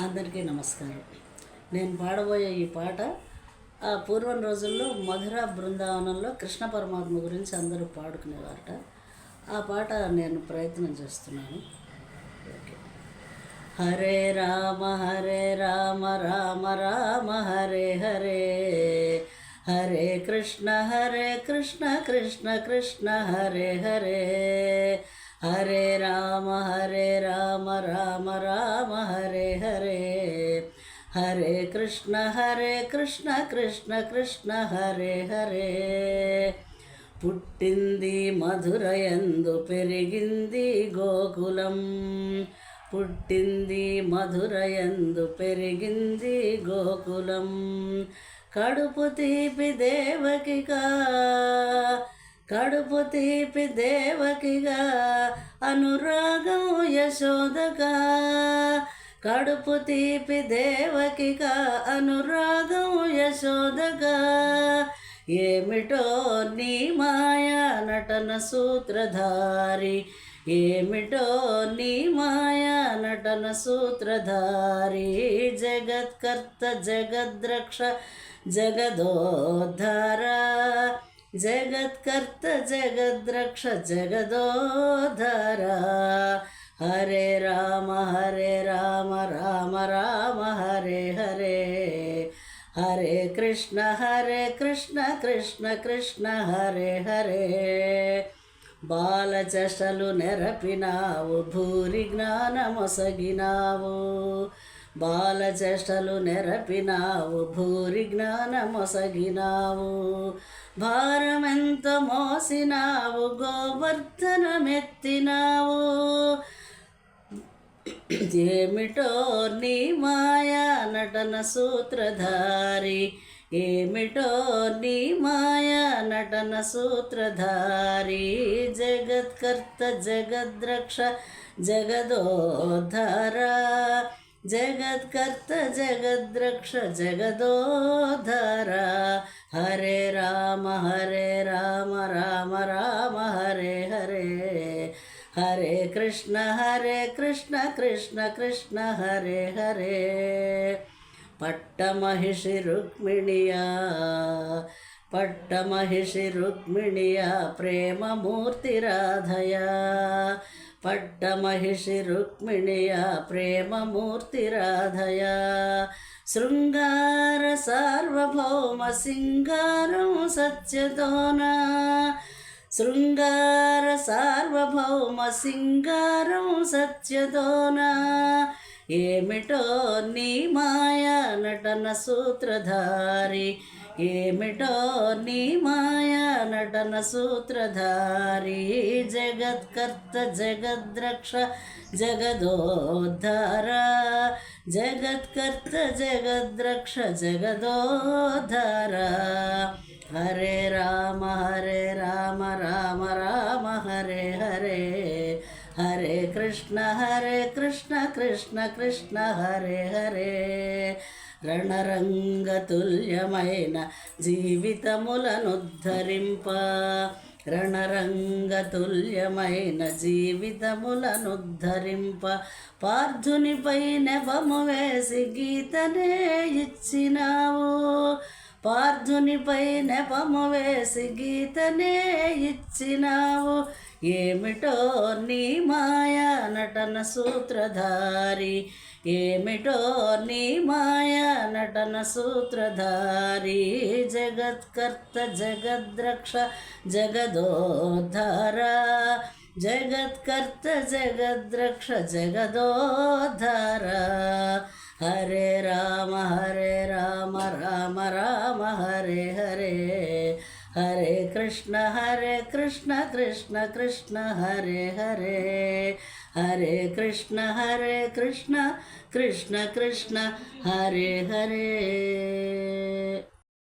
అందరికీ నమస్కారం. నేను పాడబోయే ఈ పాట పూర్వం రోజుల్లో మధుర బృందావనంలో కృష్ణ పరమాత్మ గురించి అందరూ పాడుకునేవారట. ఆ పాట నేను ప్రయత్నం చేస్తున్నాను. హరే రామ రామ రామ హరే హరే, హరే కృష్ణ కృష్ణ కృష్ణ హరే హరే, హరే రామ రామ రామ హరే హరే, హరే కృష్ణ కృష్ణ కృష్ణ హరే హరే. పుట్టింది మధురయందు పెరిగింది గోకులం, పుట్టింది మధురయందు పెరిగింది గోకులం. కడుపు తీపి దేవకిగా, కడుపు తీపి దేవకిగా, అనురాగం యశోదగా, కడుపు తీపి దేవకిగా, అనురాగం యశోదగా. ఏమిటో నీ మాయా నటన సూత్రధారి, ఏమిటో నీ మాయా నటన సూత్రధారి. జగత్కర్త జగద్రక్ష జగదోద్ధార, జగత్కర్త జగద్రక్ష జగదోద్ధార. హరే రామ రామ రామ హరే హరే, హరే కృష్ణ కృష్ణ కృష్ణ హరే హరే. బాలచషలు నెరపినావు, భూరి జ్ఞానమొసగినావు, బాలచషలు నెరపినావు, భూరి జ్ఞానమొసగినావు. భారమెంత మోసినావు, గోవర్ధనమెత్తినావు. ఏమిటో నీ మాయా నటన సూత్రధారి, ఏమిటో నీ మాయా నటన సూత్రధారి. జగత్కర్త జగద్రక్ష జగదోద్ధార, జగత్కర్త జగద్రక్ష జగదోద్ధార. హరే రామ రామ రామ హరే హరే, హరే కృష్ణ కృష్ణ కృష్ణ హరే హరే. పట్టమహిషి రుక్మిణియా, పట్టమహిషి రుక్మిణియా, ప్రేమమూర్తి రాధయా, పట్టమహిషి రుక్మిణియా, ప్రేమమూర్తి రాధయా. శృంగార సార్వభౌమ సింగారం సత్యతోనా, శృంగార సార్వభౌమ సింగారం సత్యతోనా. ఏమిటో నీ మాయా నటన సూత్రధారి, ఏమిటో నీ మాయా నటన సూత్రధారి. జగత్కర్త జగద్రక్ష జగదోద్ధార, జగత్కర్త జగద్రక్ష జగదోద్ధార. హరే రామ రామ రామ హరే హరే, హరే కృష్ణ కృష్ణ కృష్ణ హరే హరే. రణరంగతుల్యమైన జీవితములనుద్ధరింప, రణరంగతుల్యమైన జీవితములనుద్ధరింప. పార్థునిపై నెపము వేసి గీతనే ఇచ్చినావు, పార్థునిపై నెపము వేసి గీతనే ఇచ్చినావు. ఏమిటో నీ మాయా నటన సూత్రధారి, ఏమిటో నీ మాయా నటన సూత్రధారి. జగత్కర్త జగద్రక్ష జగదోద్ధార, జగత్కర్త జగద్రక్ష జగదోద్ధార. హరే రామ రామ రామ హరే హరే, హరే కృష్ణ కృష్ణ కృష్ణ హరే హరే, హరే కృష్ణ కృష్ణ కృష్ణ కృష్ణ హరే హరే.